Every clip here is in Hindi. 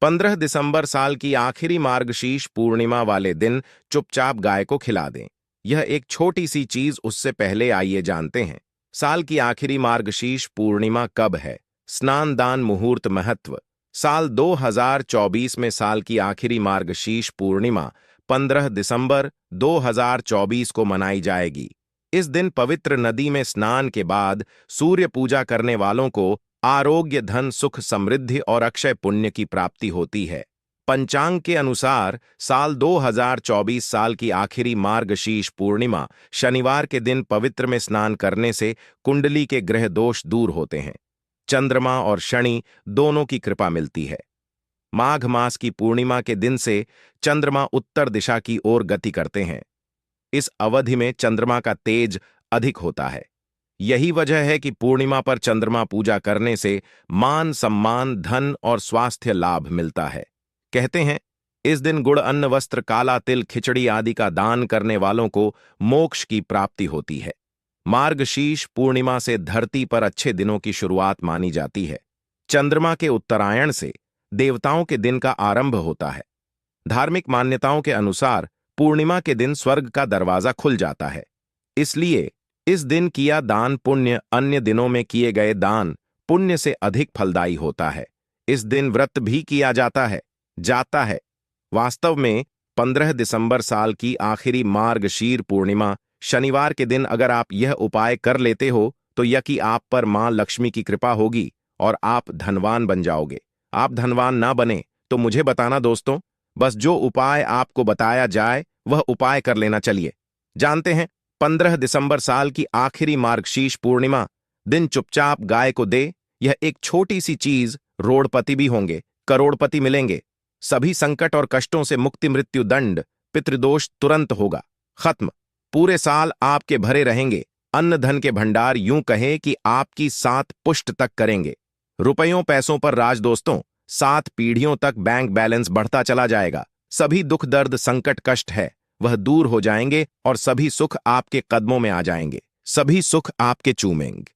15 दिसंबर साल की आखिरी मार्गशीर्ष पूर्णिमा वाले दिन चुपचाप गाय को खिला दें। यह एक छोटी सी चीज, उससे पहले आइए जानते हैं साल की आखिरी मार्गशीर्ष पूर्णिमा कब है। स्नान दान मुहूर्त महत्व। साल 2024 में साल की आखिरी मार्गशीर्ष पूर्णिमा 15 दिसंबर 2024 को मनाई जाएगी। इस दिन पवित्र नदी में स्नान के बाद सूर्य पूजा करने वालों को आरोग्य, धन, सुख, समृद्धि और अक्षय पुण्य की प्राप्ति होती है। पंचांग के अनुसार साल 2024 साल की आखिरी मार्गशीर्ष पूर्णिमा शनिवार के दिन पवित्र में स्नान करने से कुंडली के ग्रह दोष दूर होते हैं। चंद्रमा और शनि दोनों की कृपा मिलती है। माघ मास की पूर्णिमा के दिन से चंद्रमा उत्तर दिशा की ओर गति करते हैं। इस अवधि में चंद्रमा का तेज अधिक होता है। यही वजह है कि पूर्णिमा पर चंद्रमा पूजा करने से मान, सम्मान, धन और स्वास्थ्य लाभ मिलता है। कहते हैं इस दिन गुड़, अन्न, वस्त्र, काला तिल, खिचड़ी आदि का दान करने वालों को मोक्ष की प्राप्ति होती है। मार्गशीर्ष पूर्णिमा से धरती पर अच्छे दिनों की शुरुआत मानी जाती है। चंद्रमा के उत्तरायण से देवताओं के दिन का आरंभ होता है। धार्मिक मान्यताओं के अनुसार पूर्णिमा के दिन स्वर्ग का दरवाजा खुल जाता है। इसलिए इस दिन किया दान पुण्य अन्य दिनों में किए गए दान पुण्य से अधिक फलदायी होता है। इस दिन व्रत भी किया जाता है। वास्तव में 15 दिसंबर साल की आखिरी मार्गशीर पूर्णिमा शनिवार के दिन अगर आप यह उपाय कर लेते हो तो यकी आप पर मां लक्ष्मी की कृपा होगी और आप धनवान बन जाओगे। आप धनवान ना बने तो मुझे बताना दोस्तों। बस जो उपाय आपको बताया जाए वह उपाय कर लेना। चलिए जानते हैं 15 दिसंबर साल की आखिरी मार्गशीर्ष पूर्णिमा दिन चुपचाप गाय को दे। यह एक छोटी सी चीज, रोड़पति भी होंगे, करोड़पति मिलेंगे। सभी संकट और कष्टों से मुक्ति, मृत्यु दंड, पितृदोष तुरंत होगा खत्म। पूरे साल आपके भरे रहेंगे। अन्न धन के भंडार यूं कहे कि आपकी 7 पुश्त तक करेंगे। रुपयों पैसों पर राज दोस्तों। 7 पीढ़ियों तक बैंक बैलेंस बढ़ता चला जाएगा। सभी दुख, दर्द, संकट, कष्ट है वह दूर हो जाएंगे और सभी सुख आपके कदमों में आ जाएंगे। सभी सुख आपके चूमेंगे।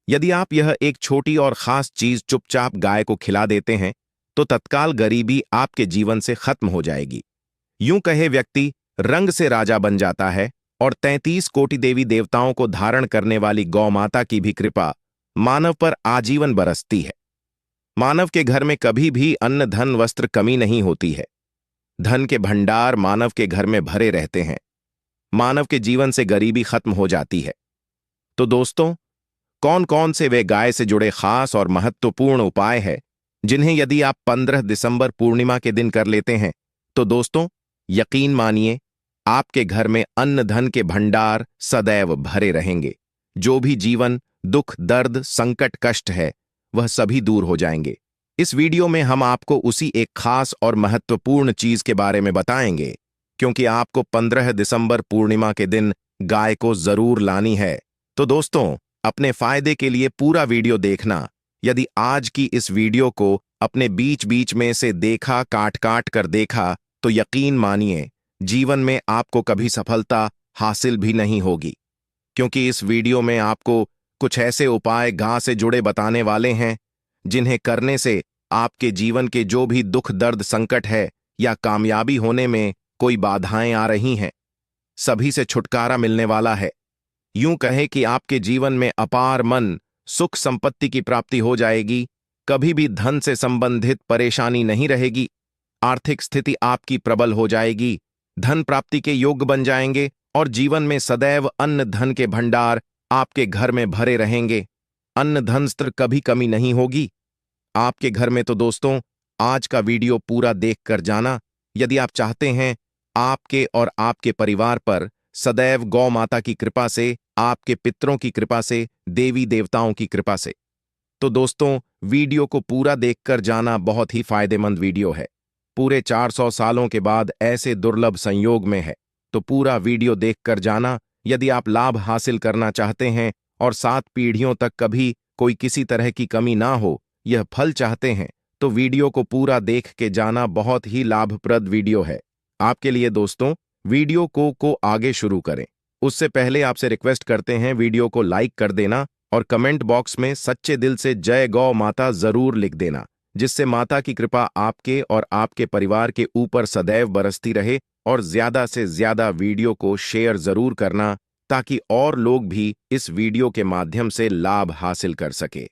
यदि आप यह एक छोटी और खास चीज चुपचाप गाय को खिला देते हैं तो तत्काल गरीबी आपके जीवन से खत्म हो जाएगी। यूं कहे व्यक्ति रंग से राजा बन जाता है और 33 कोटि देवी देवताओं को धारण करने वाली गौ माता की भी कृपा मानव पर आजीवन बरसती है। मानव के घर में कभी भी अन्न, धन, वस्त्र कमी नहीं होती है। धन के भंडार मानव के घर में भरे रहते हैं। मानव के जीवन से गरीबी खत्म हो जाती है। तो दोस्तों, कौन कौन से वे गाय से जुड़े खास और महत्वपूर्ण उपाय हैं जिन्हें यदि आप 15 दिसंबर पूर्णिमा के दिन कर लेते हैं तो दोस्तों यकीन मानिए आपके घर में अन्न धन के भंडार सदैव भरे रहेंगे। जो भी जीवन, दुख, दर्द, संकट, कष्ट है वह सभी दूर हो जाएंगे। इस वीडियो में हम आपको उसी एक खास और महत्वपूर्ण चीज के बारे में बताएंगे क्योंकि आपको 15 दिसंबर पूर्णिमा के दिन गाय को जरूर लानी है। तो दोस्तों, अपने फायदे के लिए पूरा वीडियो देखना। यदि आज की इस वीडियो को अपने बीच बीच में से देखा, काट काट कर देखा तो यकीन मानिए जीवन में आपको कभी सफलता हासिल भी नहीं होगी, क्योंकि इस वीडियो में आपको कुछ ऐसे उपाय गाय से जुड़े बताने वाले हैं जिन्हें करने से आपके जीवन के जो भी दुख, दर्द, संकट है या कामयाबी होने में कोई बाधाएं आ रही हैं, सभी से छुटकारा मिलने वाला है। यूं कहे कि आपके जीवन में अपार मन, सुख, संपत्ति की प्राप्ति हो जाएगी। कभी भी धन से संबंधित परेशानी नहीं रहेगी। आर्थिक स्थिति आपकी प्रबल हो जाएगी। धन प्राप्ति के योग्य बन जाएंगे और जीवन में सदैव अन्न धन के भंडार आपके घर में भरे रहेंगे। अन्न धन वस्त्र कभी कमी नहीं होगी आपके घर में। तो दोस्तों, आज का वीडियो पूरा देखकर जाना यदि आप चाहते हैं आपके और आपके परिवार पर सदैव गौ माता की कृपा से, आपके पितरों की कृपा से, देवी देवताओं की कृपा से। तो दोस्तों, वीडियो को पूरा देखकर जाना बहुत ही फायदेमंद वीडियो है। पूरे 400 सालों के बाद ऐसे दुर्लभ संयोग में है, तो पूरा वीडियो देखकर जाना यदि आप लाभ हासिल करना चाहते हैं और 7 पीढ़ियों तक कभी कोई किसी तरह की कमी ना हो, यह फल चाहते हैं तो वीडियो को पूरा देख के जाना। बहुत ही लाभप्रद वीडियो है आपके लिए। दोस्तों, वीडियो को आगे शुरू करें उससे पहले आपसे रिक्वेस्ट करते हैं वीडियो को लाइक कर देना और कमेंट बॉक्स में सच्चे दिल से जय गौ माता जरूर लिख देना। जिससे माता की कृपा आपके और आपके परिवार के ऊपर सदैव बरसती रहे। और ज्यादा से ज्यादा वीडियो को शेयर जरूर करना ताकि और लोग भी इस वीडियो के माध्यम से लाभ हासिल कर सके।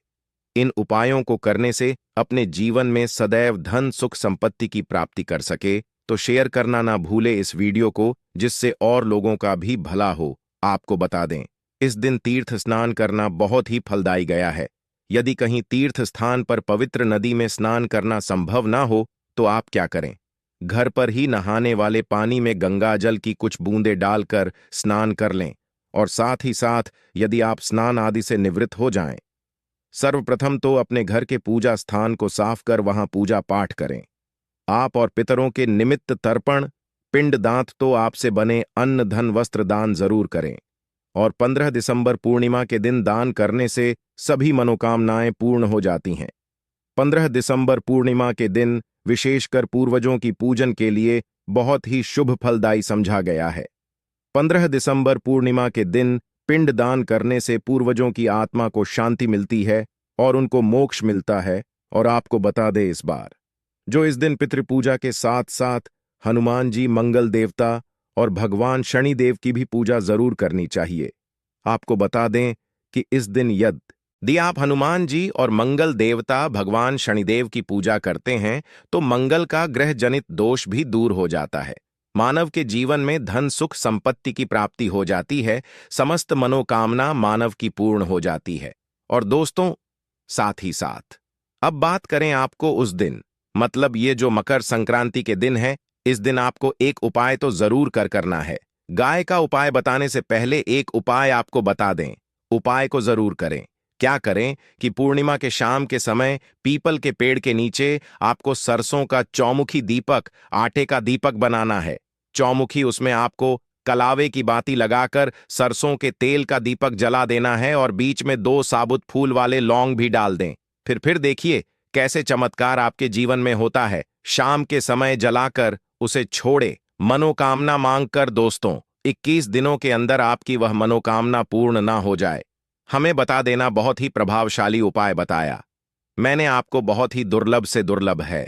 इन उपायों को करने से अपने जीवन में सदैव धन सुख संपत्ति की प्राप्ति कर सके तो शेयर करना ना भूले इस वीडियो को, जिससे और लोगों का भी भला हो। आपको बता दें, इस दिन तीर्थ स्नान करना बहुत ही फलदायी गया है। यदि कहीं तीर्थ स्थान पर पवित्र नदी में स्नान करना संभव ना हो तो आप क्या करें, घर पर ही नहाने वाले पानी में गंगा जल की कुछ बूंदें डालकर स्नान कर लें। और साथ ही साथ यदि आप स्नान आदि से निवृत्त हो जाएं, सर्वप्रथम तो अपने घर के पूजा स्थान को साफ कर वहां पूजा पाठ करें। आप और पितरों के निमित्त तर्पण, पिंड दांत तो आपसे बने अन्न धन वस्त्र दान जरूर करें। और 15 दिसंबर पूर्णिमा के दिन दान करने से सभी मनोकामनाएं पूर्ण हो जाती हैं। 15 दिसंबर पूर्णिमा के दिन विशेषकर पूर्वजों की पूजन के लिए बहुत ही शुभ फलदायी समझा गया है। 15 दिसंबर पूर्णिमा के दिन पिंड दान करने से पूर्वजों की आत्मा को शांति मिलती है और उनको मोक्ष मिलता है। और आपको बता दे इस बार जो इस दिन पितृपूजा के साथ साथ हनुमान जी, मंगल देवता और भगवान शनिदेव की भी पूजा जरूर करनी चाहिए। आपको बता दें कि इस दिन यदि आप हनुमान जी और मंगल देवता भगवान शनिदेव की पूजा करते हैं तो मंगल का ग्रह जनित दोष भी दूर हो जाता है। मानव के जीवन में धन सुख संपत्ति की प्राप्ति हो जाती है, समस्त मनोकामना मानव की पूर्ण हो जाती है। और दोस्तों, साथ ही साथ अब बात करें आपको उस दिन, मतलब ये जो मकर संक्रांति के दिन है, इस दिन आपको एक उपाय तो जरूर करना है। गाय का उपाय बताने से पहले एक उपाय आपको बता दें, उपाय को जरूर करें। क्या करें कि पूर्णिमा के शाम के समय पीपल के पेड़ के नीचे आपको सरसों का चौमुखी दीपक, आटे का दीपक बनाना है। चौमुखी, उसमें आपको कलावे की बाती लगाकर सरसों के तेल का दीपक जला देना है और बीच में 2 साबुत फूल वाले लौंग भी डाल दें। फिर देखिए कैसे चमत्कार आपके जीवन में होता है। शाम के समय जलाकर उसे छोड़े, मनोकामना मांगकर। दोस्तों, 21 दिनों के अंदर आपकी वह मनोकामना पूर्ण ना हो जाए, हमें बता देना। बहुत ही प्रभावशाली उपाय बताया मैंने आपको, बहुत ही दुर्लभ से दुर्लभ है।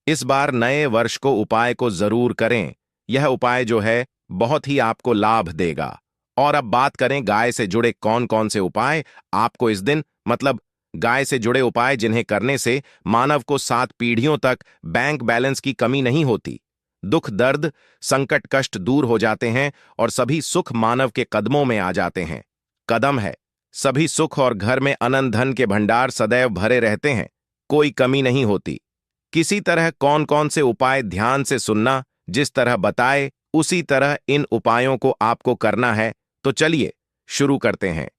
इस बार नए वर्ष को उपाय को जरूर करें। यह उपाय जो है बहुत ही आपको लाभ देगा। और अब बात करें गाय से जुड़े कौन कौन से उपाय आपको इस दिन, मतलब गाय से जुड़े उपाय जिन्हें करने से मानव को 7 पीढ़ियों तक बैंक बैलेंस की कमी नहीं होती, दुख दर्द संकट कष्ट दूर हो जाते हैं और सभी सुख मानव के कदमों में आ जाते हैं। कदम है सभी सुख और घर में अनंत धन के भंडार सदैव भरे रहते हैं, कोई कमी नहीं होती। किसी तरह कौन कौन से उपाय ध्यान से सुनना, जिस तरह बताए उसी तरह इन उपायों को आपको करना है। तो चलिए शुरू करते हैं।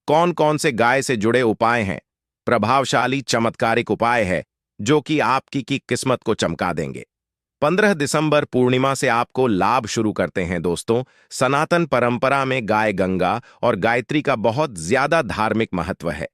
कौन कौन से गाय से जुड़े उपाय हैं? प्रभावशाली चमत्कारिक उपाय है जो कि आपकी की किस्मत को चमका देंगे। 15 दिसंबर पूर्णिमा से आपको लाभ शुरू करते हैं। दोस्तों, सनातन परंपरा में गाय गंगा और गायत्री का बहुत ज्यादा धार्मिक महत्व है।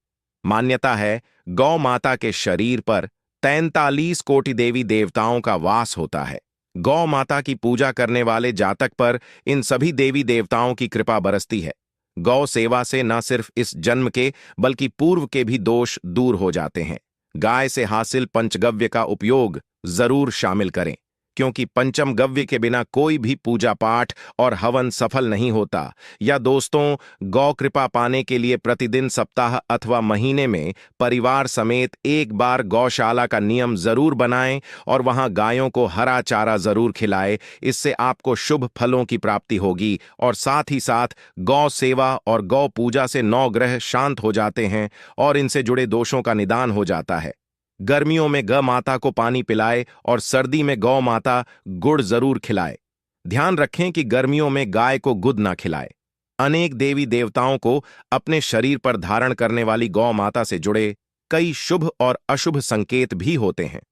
मान्यता है गौ माता के शरीर पर 43 कोटि देवी देवताओं का वास होता है। गौ माता की पूजा करने वाले जातक पर इन सभी देवी देवताओं की कृपा बरसती है। गौ सेवा से न सिर्फ इस जन्म के बल्कि पूर्व के भी दोष दूर हो जाते हैं। गाय से हासिल पंचगव्य का उपयोग जरूर शामिल करें, क्योंकि पंचम गव्य के बिना कोई भी पूजा पाठ और हवन सफल नहीं होता। या दोस्तों, गौ कृपा पाने के लिए प्रतिदिन, सप्ताह अथवा महीने में परिवार समेत एक बार गौशाला का नियम जरूर बनाएं और वहां गायों को हरा चारा जरूर खिलाएं। इससे आपको शुभ फलों की प्राप्ति होगी और साथ ही साथ गौ सेवा और गौ पूजा से 9 ग्रह शांत हो जाते हैं और इनसे जुड़े दोषों का निदान हो जाता है। गर्मियों में गौ माता को पानी पिलाए और सर्दी में गौ माता गुड़ जरूर खिलाए। ध्यान रखें कि गर्मियों में गाय को गुद ना खिलाए। अनेक देवी देवताओं को अपने शरीर पर धारण करने वाली गौ माता से जुड़े कई शुभ और अशुभ संकेत भी होते हैं।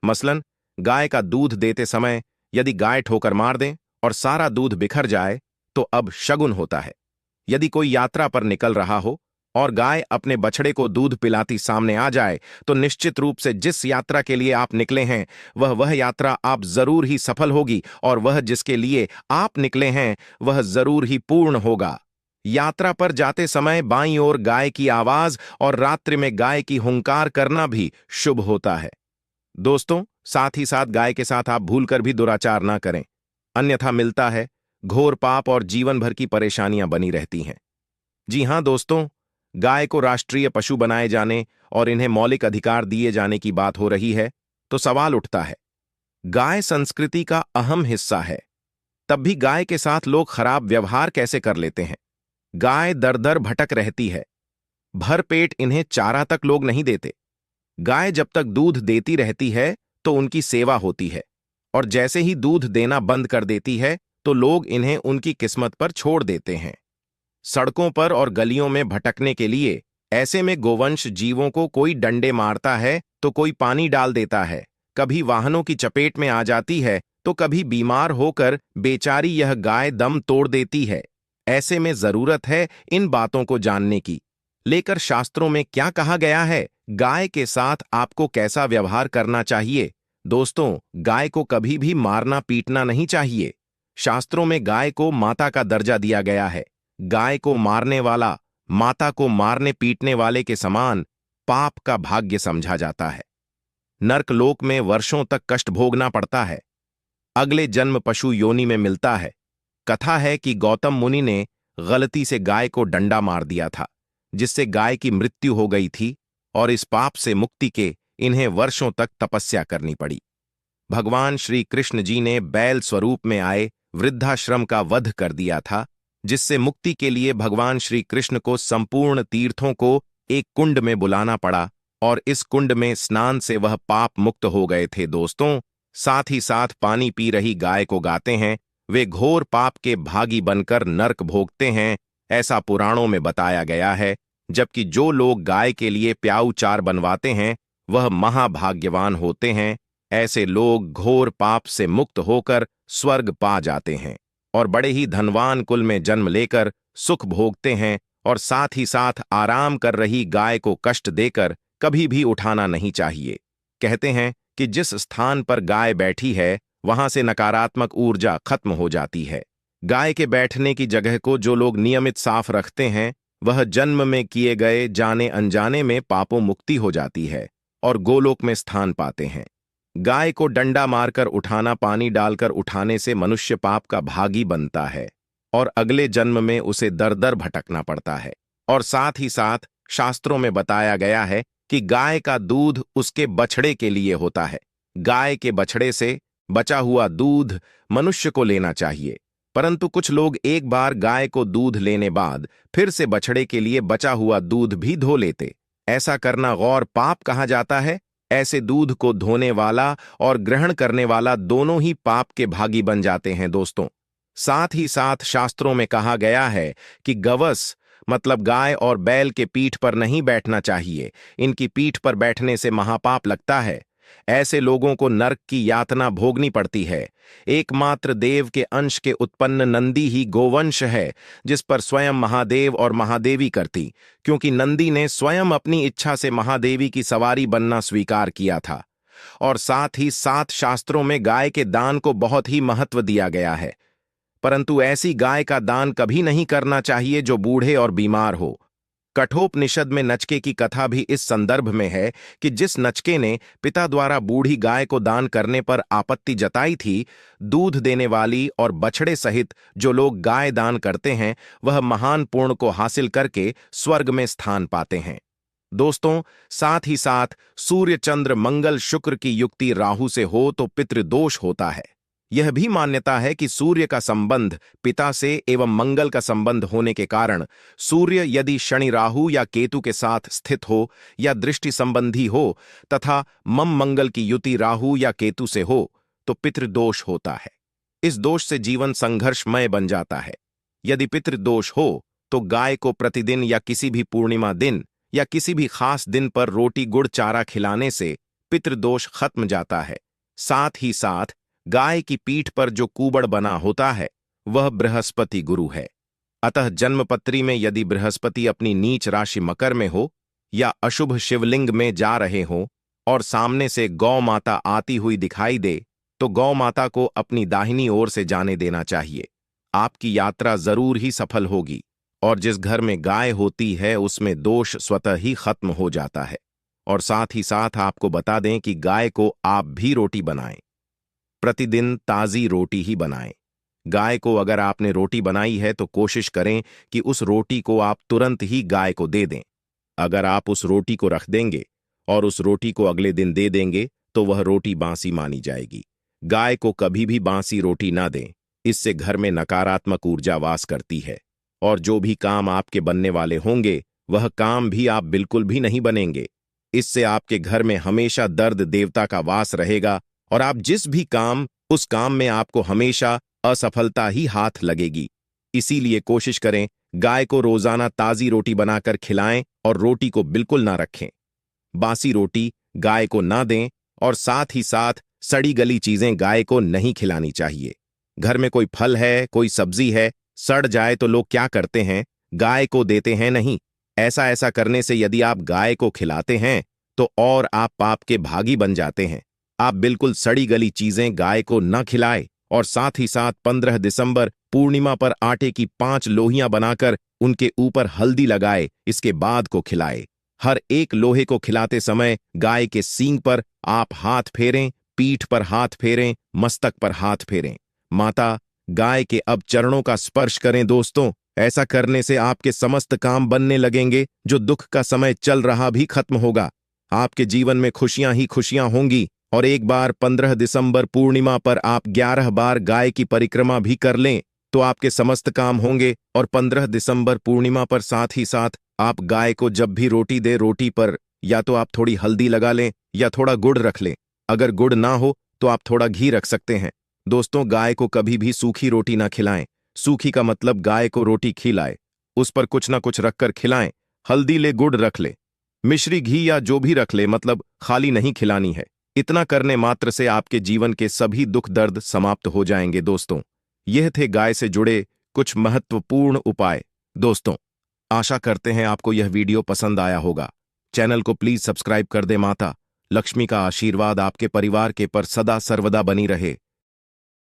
मसलन, गाय का दूध देते समय यदि गाय ठोकर मार दे और सारा दूध बिखर जाए तो अब शगुन होता है। यदि कोई यात्रा पर निकल रहा हो और गाय अपने बछड़े को दूध पिलाती सामने आ जाए तो निश्चित रूप से जिस यात्रा के लिए आप निकले हैं वह यात्रा आप जरूर ही सफल होगी और वह जिसके लिए आप निकले हैं वह जरूर ही पूर्ण होगा। यात्रा पर जाते समय बाईं ओर गाय की आवाज और रात्रि में गाय की हुंकार करना भी शुभ होता है। दोस्तों, साथ ही साथ गाय के साथ आप भूलकर भी दुराचार ना करें, अन्यथा मिलता है घोर पाप और जीवन भर की परेशानियां बनी रहती हैं। जी हां दोस्तों, गाय को राष्ट्रीय पशु बनाए जाने और इन्हें मौलिक अधिकार दिए जाने की बात हो रही है, तो सवाल उठता है, गाय संस्कृति का अहम हिस्सा है, तब भी गाय के साथ लोग खराब व्यवहार कैसे कर लेते हैं? गाय दर दर भटक रहती है, भर पेट इन्हें चारा तक लोग नहीं देते। गाय जब तक दूध देती रहती है तो उनकी सेवा होती है, और जैसे ही दूध देना बंद कर देती है तो लोग इन्हें उनकी किस्मत पर छोड़ देते हैं। सड़कों पर और गलियों में भटकने के लिए ऐसे में गोवंश जीवों को कोई डंडे मारता है तो कोई पानी डाल देता है, कभी वाहनों की चपेट में आ जाती है तो कभी बीमार होकर बेचारी यह गाय दम तोड़ देती है। ऐसे में जरूरत है इन बातों को जानने की। लेकर शास्त्रों में क्या कहा गया है, गाय के साथ आपको कैसा व्यवहार करना चाहिए? दोस्तों, गाय को कभी भी मारना पीटना नहीं चाहिए। शास्त्रों में गाय को माता का दर्जा दिया गया है। गाय को मारने वाला माता को मारने पीटने वाले के समान पाप का भाग्य समझा जाता है। नर्कलोक में वर्षों तक कष्ट भोगना पड़ता है। अगले जन्म पशु योनि में मिलता है। कथा है कि गौतम मुनि ने गलती से गाय को डंडा मार दिया था, जिससे गाय की मृत्यु हो गई थी, और इस पाप से मुक्ति के इन्हें वर्षों तक तपस्या करनी पड़ी। भगवान श्री कृष्ण जी ने बैल स्वरूप में आए वृद्धाश्रम का वध कर दिया था, जिससे मुक्ति के लिए भगवान श्री कृष्ण को संपूर्ण तीर्थों को एक कुंड में बुलाना पड़ा, और इस कुंड में स्नान से वह पाप मुक्त हो गए थे। दोस्तों, साथ ही साथ पानी पी रही गाय को गाते हैं, वे घोर पाप के भागी बनकर नरक भोगते हैं, ऐसा पुराणों में बताया गया है। जबकि जो लोग गाय के लिए प्याऊ चार बनवाते हैं वह महाभाग्यवान होते हैं। ऐसे लोग घोर पाप से मुक्त होकर स्वर्ग पा जाते हैं और बड़े ही धनवान कुल में जन्म लेकर सुख भोगते हैं, और साथ ही साथ आराम कर रही गाय को कष्ट देकर कभी भी उठाना नहीं चाहिए। कहते हैं कि जिस स्थान पर गाय बैठी है वहां से नकारात्मक ऊर्जा खत्म हो जाती है। गाय के बैठने की जगह को जो लोग नियमित साफ रखते हैं वह जन्म में किए गए जाने अनजाने में पापों मुक्ति हो जाती है और गोलोक में स्थान पाते हैं। गाय को डंडा मारकर उठाना, पानी डालकर उठाने से मनुष्य पाप का भागी बनता है और अगले जन्म में उसे दर दर भटकना पड़ता है। और साथ ही साथ शास्त्रों में बताया गया है कि गाय का दूध उसके बछड़े के लिए होता है। गाय के बछड़े से बचा हुआ दूध मनुष्य को लेना चाहिए, परंतु कुछ लोग एक बार गाय को दूध लेने बाद फिर से बछड़े के लिए बचा हुआ दूध भी धो लेते। ऐसा करना गौर पाप कहा जाता है। ऐसे दूध को धोने वाला और ग्रहण करने वाला दोनों ही पाप के भागी बन जाते हैं। दोस्तों, साथ ही साथ शास्त्रों में कहा गया है कि गवस मतलब गाय और बैल के पीठ पर नहीं बैठना चाहिए। इनकी पीठ पर बैठने से महापाप लगता है। ऐसे लोगों को नरक की यातना भोगनी पड़ती है। एकमात्र देव के अंश के उत्पन्न नंदी ही गोवंश है, जिस पर स्वयं महादेव और महादेवी करती, क्योंकि नंदी ने स्वयं अपनी इच्छा से महादेवी की सवारी बनना स्वीकार किया था। और साथ ही साथ शास्त्रों में गाय के दान को बहुत ही महत्व दिया गया है, परंतु ऐसी गाय का दान कभी नहीं करना चाहिए जो बूढ़े और बीमार हो। कठोपनिषद में नचके की कथा भी इस संदर्भ में है कि जिस नचके ने पिता द्वारा बूढ़ी गाय को दान करने पर आपत्ति जताई थी, दूध देने वाली और बछड़े सहित जो लोग गाय दान करते हैं वह महान पुण्य को हासिल करके स्वर्ग में स्थान पाते हैं। दोस्तों, साथ ही साथ सूर्य चंद्र मंगल शुक्र की युक्ति राहु से हो तो पितृदोष होता है। यह भी मान्यता है कि सूर्य का संबंध पिता से एवं मंगल का संबंध होने के कारण सूर्य यदि शनि राहु या केतु के साथ स्थित हो या दृष्टि संबंधी हो तथा मम मंगल की युति राहु या केतु से हो तो पितृदोष होता है। इस दोष से जीवन संघर्षमय बन जाता है। यदि पितृदोष हो तो गाय को प्रतिदिन या किसी भी पूर्णिमा दिन या किसी भी खास दिन पर रोटी गुड़ चारा खिलाने से पितृदोष खत्म जाता है। साथ ही साथ गाय की पीठ पर जो कुबड़ बना होता है वह बृहस्पति गुरु है। अतः जन्मपत्री में यदि बृहस्पति अपनी नीच राशि मकर में हो या अशुभ शिवलिंग में जा रहे हो और सामने से गौ माता आती हुई दिखाई दे तो गौ माता को अपनी दाहिनी ओर से जाने देना चाहिए। आपकी यात्रा जरूर ही सफल होगी और जिस घर में गाय होती है उसमें दोष स्वतः ही खत्म हो जाता है। और साथ ही साथ आपको बता दें कि गाय को आप भी रोटी बनाएं। प्रतिदिन ताज़ी रोटी ही बनाएं। गाय को अगर आपने रोटी बनाई है तो कोशिश करें कि उस रोटी को आप तुरंत ही गाय को दे दें। अगर आप उस रोटी को रख देंगे और उस रोटी को अगले दिन दे देंगे तो वह रोटी बासी मानी जाएगी। गाय को कभी भी बासी रोटी ना दें, इससे घर में नकारात्मक ऊर्जा वास करती है और जो भी काम आपके बनने वाले होंगे वह काम भी आप बिल्कुल भी नहीं बनेंगे। इससे आपके घर में हमेशा दर्द देवता का वास रहेगा और आप जिस भी काम उस काम में आपको हमेशा असफलता ही हाथ लगेगी। इसीलिए कोशिश करें गाय को रोजाना ताजी रोटी बनाकर खिलाएं और रोटी को बिल्कुल ना रखें। बासी रोटी गाय को ना दें और साथ ही साथ सड़ी गली चीजें गाय को नहीं खिलानी चाहिए। घर में कोई फल है, कोई सब्जी है, सड़ जाए तो लोग क्या करते हैं, गाय को देते हैं नहीं। ऐसा करने से यदि आप गाय को खिलाते हैं तो और आप पाप के भागी बन जाते हैं। आप बिल्कुल सड़ी गली चीजें गाय को न खिलाएं और साथ ही साथ 15 दिसंबर पूर्णिमा पर आटे की 5 लोहियां बनाकर उनके ऊपर हल्दी लगाए, इसके बाद को खिलाए। हर एक लोहे को खिलाते समय गाय के सींग पर आप हाथ फेरें, पीठ पर हाथ फेरें, मस्तक पर हाथ फेरें। माता गाय के अब चरणों का स्पर्श करें दोस्तों। ऐसा करने से आपके समस्त काम बनने लगेंगे, जो दुख का समय चल रहा भी खत्म होगा। आपके जीवन में खुशियां ही खुशियां होंगी। और एक बार 15 दिसंबर पूर्णिमा पर आप 11 बार गाय की परिक्रमा भी कर लें तो आपके समस्त काम होंगे। और 15 दिसंबर पूर्णिमा पर साथ ही साथ आप गाय को जब भी रोटी दे, रोटी पर या तो आप थोड़ी हल्दी लगा लें या थोड़ा गुड़ रख लें। अगर गुड़ ना हो तो आप थोड़ा घी रख सकते हैं। दोस्तों, गाय को कभी भी सूखी रोटी ना खिलाएं। सूखी का मतलब गाय को रोटी खिलाए, उस पर कुछ ना कुछ रखकर खिलाएं। हल्दी ले, गुड़ रख ले, मिश्री घी या जो भी रख ले, मतलब खाली नहीं खिलानी है। इतना करने मात्र से आपके जीवन के सभी दुख दर्द समाप्त हो जाएंगे। दोस्तों, यह थे गाय से जुड़े कुछ महत्वपूर्ण उपाय। दोस्तों, आशा करते हैं आपको यह वीडियो पसंद आया होगा। चैनल को प्लीज सब्सक्राइब कर दे। माता लक्ष्मी का आशीर्वाद आपके परिवार के पर सदा सर्वदा बनी रहे।